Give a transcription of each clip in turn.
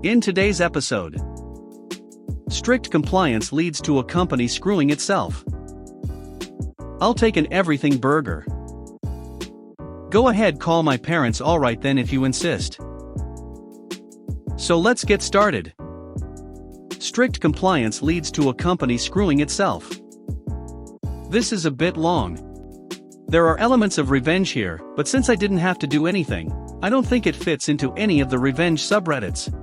In today's episode, strict compliance leads to a company screwing itself. I'll take an everything burger. Go ahead, call my parents, alright then if you insist. So let's get started. Strict compliance leads to a company screwing itself. This is a bit long. There are elements of revenge here, but since I didn't have to do anything, I don't think it fits into any of the revenge subreddits.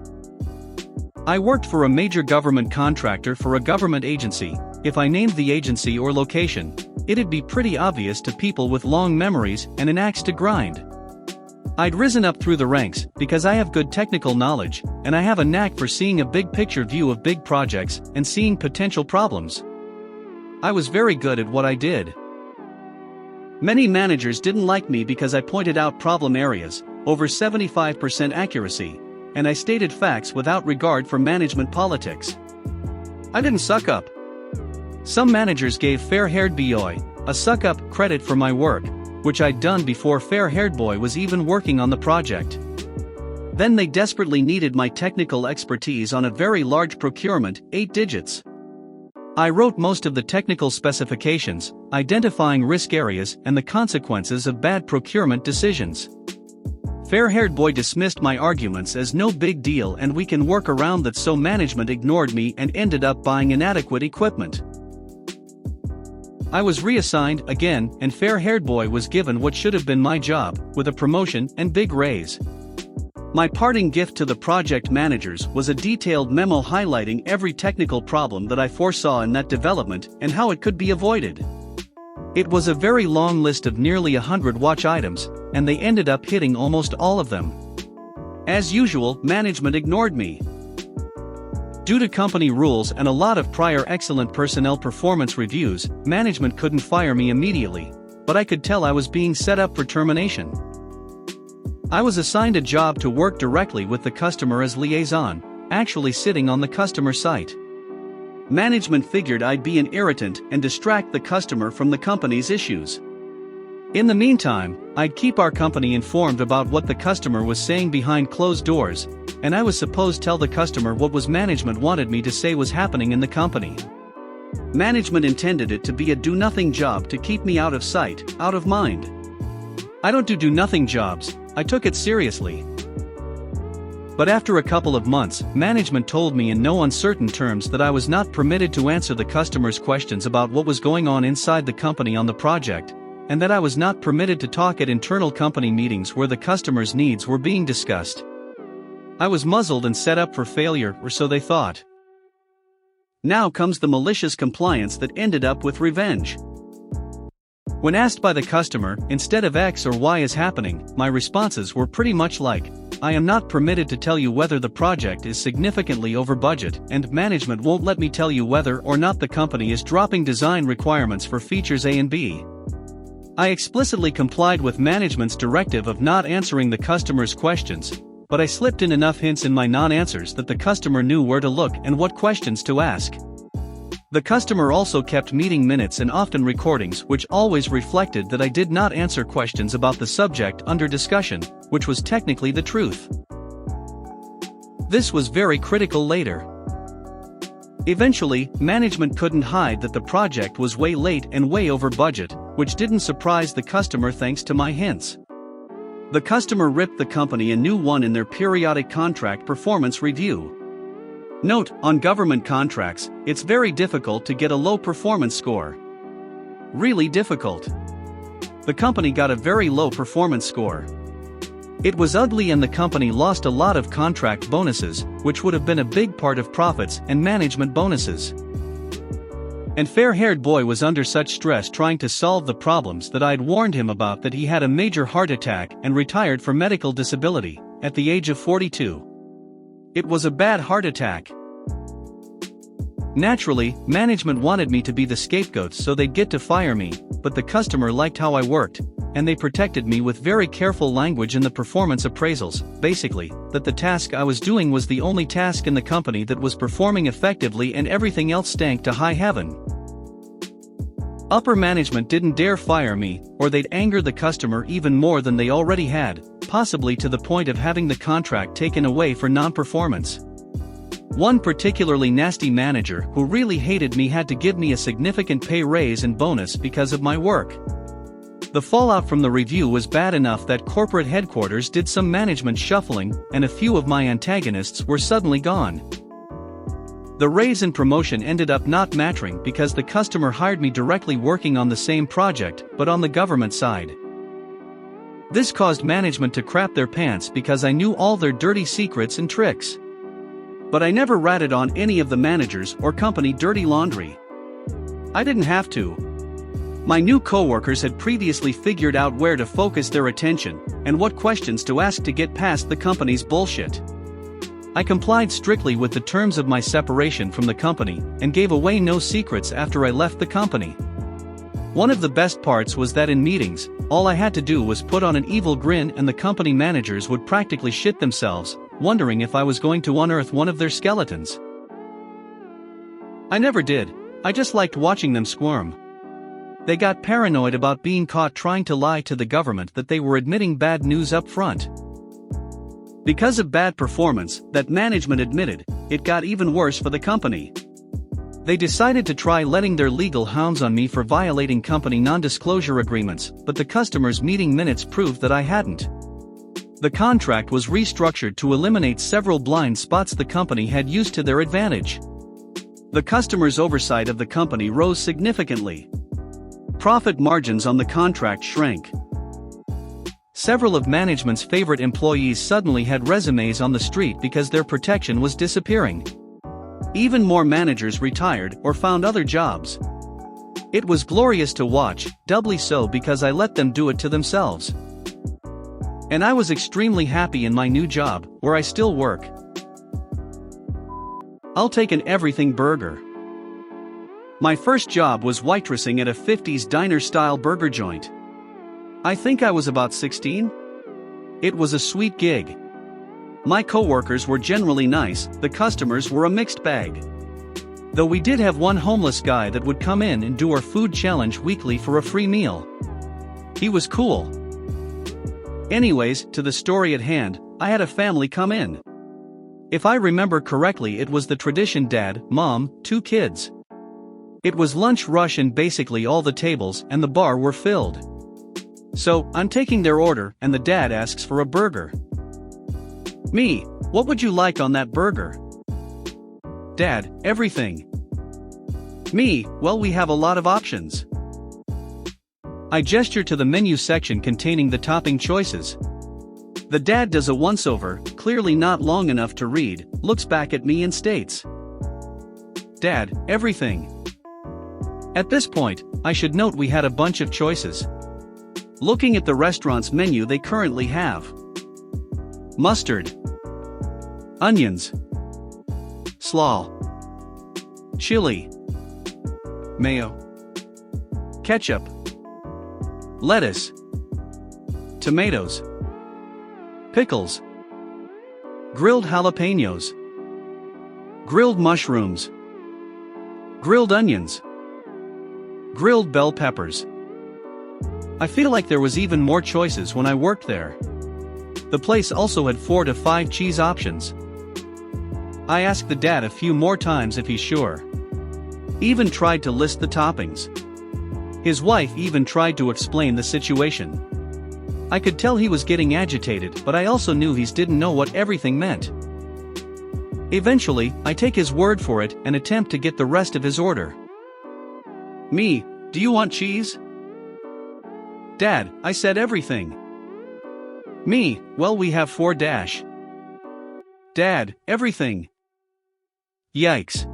I worked for a major government contractor for a government agency. If I named the agency or location, it'd be pretty obvious to people with long memories and an axe to grind. I'd risen up through the ranks because I have good technical knowledge, and I have a knack for seeing a big picture view of big projects and seeing potential problems. I was very good at what I did. Many managers didn't like me because I pointed out problem areas, over 75% accuracy, and I stated facts without regard for management politics. I didn't suck up. Some managers gave fair-haired boy, a suck-up, credit for my work, which I'd done before fair-haired boy was even working on the project. Then they desperately needed my technical expertise on a very large procurement, 8 digits. I wrote most of the technical specifications, identifying risk areas and the consequences of bad procurement decisions. Fair-haired boy dismissed my arguments as no big deal and we can work around that, so management ignored me and ended up buying inadequate equipment. I was reassigned again, and fair-haired boy was given what should have been my job, with a promotion and big raise. My parting gift to the project managers was a detailed memo highlighting every technical problem that I foresaw in that development and how it could be avoided. It was a very long list of nearly 100 watch items, and they ended up hitting almost all of them. As usual, management ignored me. Due to company rules and a lot of prior excellent personnel performance reviews, management couldn't fire me immediately, but I could tell I was being set up for termination. I was assigned a job to work directly with the customer as liaison, actually sitting on the customer site. Management figured I'd be an irritant and distract the customer from the company's issues. In the meantime, I'd keep our company informed about what the customer was saying behind closed doors, and I was supposed to tell the customer what was management wanted me to say was happening in the company. Management intended it to be a do-nothing job to keep me out of sight, out of mind. I don't do do-nothing jobs. I took it seriously. But after a couple of months, management told me in no uncertain terms that I was not permitted to answer the customer's questions about what was going on inside the company on the project, and that I was not permitted to talk at internal company meetings where the customer's needs were being discussed. I was muzzled and set up for failure, or so they thought. Now comes the malicious compliance that ended up with revenge. When asked by the customer, instead of X or Y is happening, my responses were pretty much like, I am not permitted to tell you whether the project is significantly over budget, and management won't let me tell you whether or not the company is dropping design requirements for features A and B. I explicitly complied with management's directive of not answering the customer's questions, but I slipped in enough hints in my non-answers that the customer knew where to look and what questions to ask. The customer also kept meeting minutes and often recordings which always reflected that I did not answer questions about the subject under discussion, which was technically the truth. This was very critical later. Eventually, management couldn't hide that the project was way late and way over budget, which didn't surprise the customer thanks to my hints. The customer ripped the company a new one in their periodic contract performance review. Note, on government contracts, it's very difficult to get a low performance score. Really difficult. The company got a very low performance score. It was ugly and the company lost a lot of contract bonuses, which would have been a big part of profits and management bonuses. And fair-haired boy was under such stress trying to solve the problems that I'd warned him about that he had a major heart attack and retired for medical disability, at the age of 42. It was a bad heart attack. Naturally, management wanted me to be the scapegoat so they'd get to fire me, but the customer liked how I worked, and they protected me with very careful language in the performance appraisals, basically, that the task I was doing was the only task in the company that was performing effectively and everything else stank to high heaven. Upper management didn't dare fire me, or they'd anger the customer even more than they already had, possibly to the point of having the contract taken away for non-performance. One particularly nasty manager who really hated me had to give me a significant pay raise and bonus because of my work. The fallout from the review was bad enough that corporate headquarters did some management shuffling, and a few of my antagonists were suddenly gone. The raise and promotion ended up not mattering because the customer hired me directly working on the same project, but on the government side. This caused management to crap their pants because I knew all their dirty secrets and tricks. But I never ratted on any of the managers or company dirty laundry. I didn't have to. My new coworkers had previously figured out where to focus their attention and what questions to ask to get past the company's bullshit. I complied strictly with the terms of my separation from the company and gave away no secrets after I left the company. One of the best parts was that in meetings, all I had to do was put on an evil grin and the company managers would practically shit themselves, wondering if I was going to unearth one of their skeletons. I never did, I just liked watching them squirm. They got paranoid about being caught trying to lie to the government that they were admitting bad news up front. Because of bad performance that management admitted, it got even worse for the company. They decided to try letting their legal hounds on me for violating company non-disclosure agreements, but the customers' meeting minutes proved that I hadn't. The contract was restructured to eliminate several blind spots the company had used to their advantage. The customers' oversight of the company rose significantly. Profit margins on the contract shrank. Several of management's favorite employees suddenly had resumes on the street because their protection was disappearing. Even more managers retired or found other jobs. It was glorious to watch, doubly so because I let them do it to themselves. And I was extremely happy in my new job, where I still work. I'll take an everything burger. My first job was waitressing at a 50s diner-style burger joint. I think I was about 16. It was a sweet gig. My coworkers were generally nice, the customers were a mixed bag. Though we did have one homeless guy that would come in and do our food challenge weekly for a free meal. He was cool. Anyways, to the story at hand, I had a family come in. If I remember correctly, it was the tradition: dad, mom, 2 kids. It was lunch rush and basically all the tables and the bar were filled. So, I'm taking their order and the dad asks for a burger. Me, what would you like on that burger? Dad, everything. Me, well, we have a lot of options. I gesture to the menu section containing the topping choices. The dad does a once-over, clearly not long enough to read, looks back at me and states, "Dad, everything." At this point, I should note we had a bunch of choices. Looking at the restaurant's menu they currently have: mustard, onions, slaw, chili, mayo, ketchup, lettuce, tomatoes, pickles, grilled jalapenos, grilled mushrooms, grilled onions, grilled bell peppers. I feel like there was even more choices when I worked there. The place also had 4 to 5 cheese options. I asked the dad a few more times if he's sure. Even tried to list the toppings. His wife even tried to explain the situation. I could tell he was getting agitated, but I also knew he didn't know what everything meant. Eventually, I take his word for it and attempt to get the rest of his order. Me, do you want cheese? Dad, I said everything. Me, well, we have 4 dash. Dad, everything. Yikes.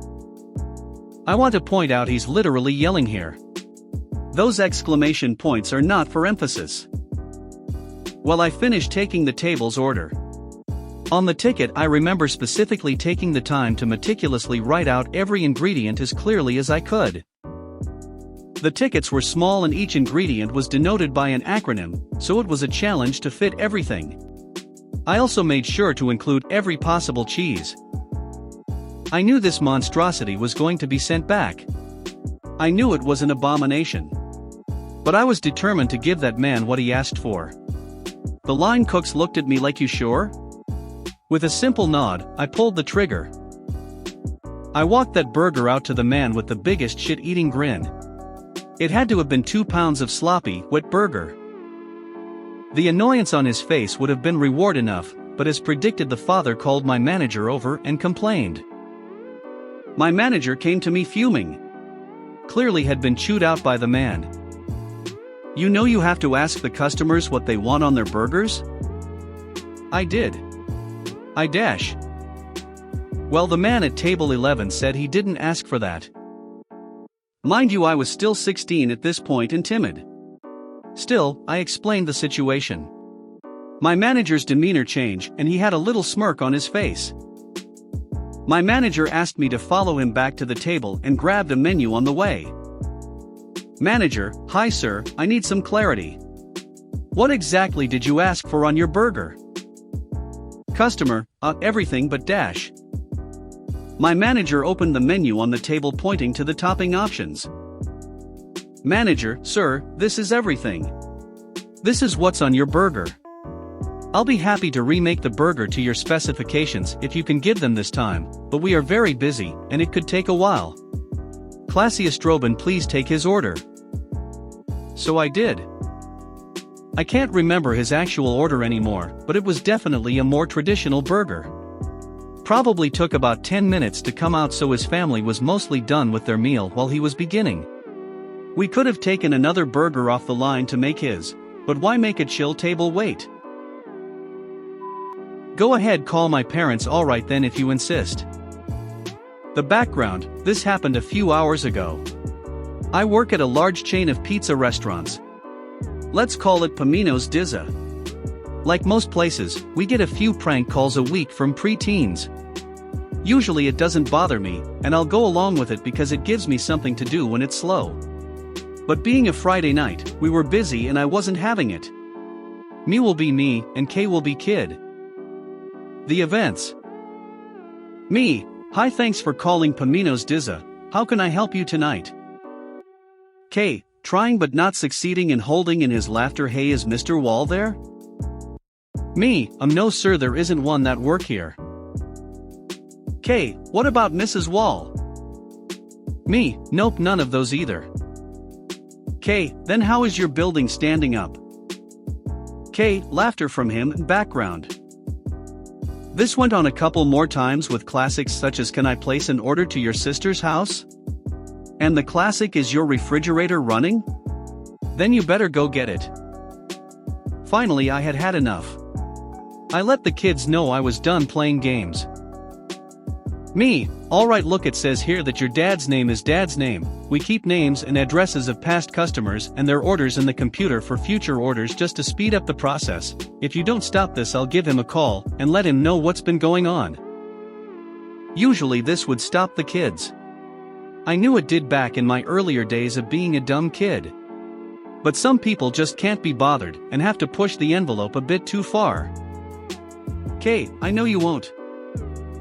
I want to point out he's literally yelling here. Those exclamation points are not for emphasis. Well, I finished taking the table's order. On the ticket, I remember specifically taking the time to meticulously write out every ingredient as clearly as I could. The tickets were small and each ingredient was denoted by an acronym, so it was a challenge to fit everything. I also made sure to include every possible cheese. I knew this monstrosity was going to be sent back. I knew it was an abomination. But I was determined to give that man what he asked for. The line cooks looked at me like, "You sure?" With a simple nod, I pulled the trigger. I walked that burger out to the man with the biggest shit-eating grin. It had to have been 2 pounds of sloppy, wet burger. The annoyance on his face would have been reward enough, but as predicted, the father called my manager over and complained. My manager came to me fuming. Clearly had been chewed out by the man. You know you have to ask the customers what they want on their burgers? I did. I dash. Well, the man at table 11 said he didn't ask for that. Mind you, I was still 16 at this point and timid. Still, I explained the situation. My manager's demeanor changed and he had a little smirk on his face. My manager asked me to follow him back to the table and grabbed a menu on the way. Manager: Hi sir, I need some clarity. What exactly did you ask for on your burger? Customer: everything but dash. My manager opened the menu on the table, pointing to the topping options. Manager: Sir, this is everything. This is what's on your burger. I'll be happy to remake the burger to your specifications if you can give them this time, but we are very busy, and it could take a while. Classy Astrobin, please take his order. So I did. I can't remember his actual order anymore, but it was definitely a more traditional burger. Probably took about 10 minutes to come out, so his family was mostly done with their meal while he was beginning. We could have taken another burger off the line to make his, but why make a chill table wait? Go ahead, call my parents. Alright then, if you insist. The background: this happened a few hours ago. I work at a large chain of pizza restaurants. Let's call it Pomino's Dizza. Like most places, we get a few prank calls a week from pre-teens. Usually it doesn't bother me, and I'll go along with it because it gives me something to do when it's slow. But being a Friday night, we were busy and I wasn't having it. Me will be me, and K will be kid. The events. Me: Hi, thanks for calling Pomino's Dizza. How can I help you tonight? K: Trying but not succeeding in holding in his laughter. Hey, is Mr. Wall there? Me: No sir, there isn't one that work here. K: What about Mrs. Wall? Me: Nope, none of those either. K: Then how is your building standing up? K: Laughter from him in background. This went on a couple more times with classics such as can I place an order to your sister's house? And the classic is your refrigerator running? Then you better go get it. Finally I had had enough. I let the kids know I was done playing games. Me: Alright, look, it says here that your dad's name is dad's name. We keep names and addresses of past customers and their orders in the computer for future orders just to speed up the process. If you don't stop this, I'll give him a call and let him know what's been going on. Usually this would stop the kids. I knew it did back in my earlier days of being a dumb kid. But some people just can't be bothered and have to push the envelope a bit too far. K: I know you won't.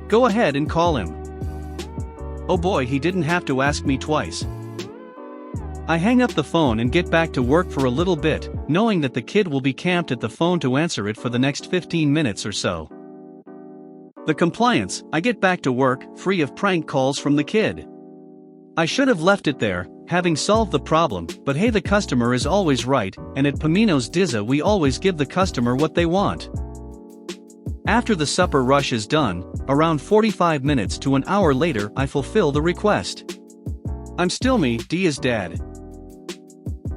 Go ahead and call him. Oh boy, he didn't have to ask me twice. I hang up the phone and get back to work for a little bit, knowing that the kid will be camped at the phone to answer it for the next 15 minutes or so. The compliance: I get back to work, free of prank calls from the kid. I should have left it there, having solved the problem, but hey, the customer is always right, and at Pomino's Dizza we always give the customer what they want. After the supper rush is done, around 45 minutes to an hour later, I fulfill the request. I'm still me, D is dad.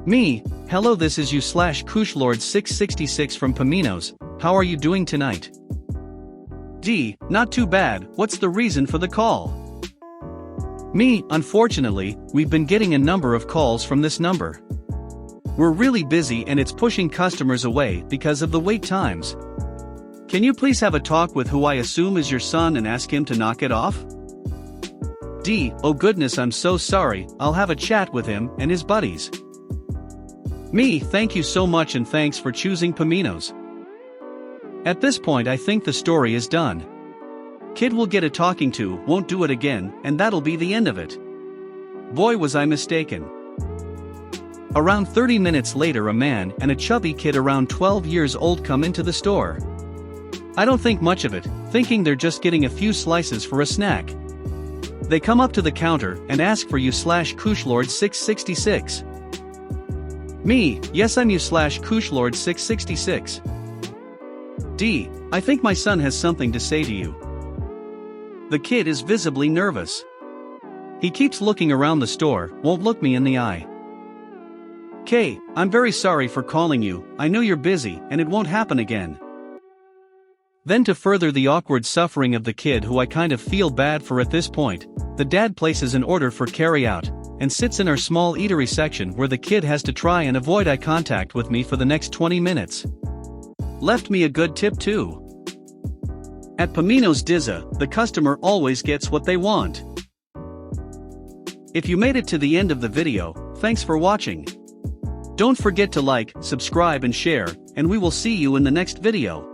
Me: Hello, this is you / Kushlord 666 from Pomino's. How are you doing tonight? D: Not too bad. What's the reason for the call? Me: Unfortunately, we've been getting a number of calls from this number. We're really busy and it's pushing customers away because of the wait times. Can you please have a talk with who I assume is your son and ask him to knock it off? D: Oh goodness, I'm so sorry, I'll have a chat with him and his buddies. Me: Thank you so much and thanks for choosing Pomino's. At this point I think the story is done. Kid will get a talking to, won't do it again, and that'll be the end of it. Boy, was I mistaken. Around 30 minutes later, a man and a chubby kid around 12 years old come into the store. I don't think much of it, thinking they're just getting a few slices for a snack. They come up to the counter and ask for you /Kushlord 666. Me, yes I'm you /Kushlord 666. D, I think my son has something to say to you. The kid is visibly nervous. He keeps looking around the store, won't look me in the eye. K, I'm very sorry for calling you, I know you're busy and it won't happen again. Then to further the awkward suffering of the kid who I kind of feel bad for at this point, the dad places an order for carry-out, and sits in our small eatery section where the kid has to try and avoid eye contact with me for the next 20 minutes. Left me a good tip too. At Pomino's Dizza, the customer always gets what they want. If you made it to the end of the video, thanks for watching. Don't forget to like, subscribe and share, and we will see you in the next video.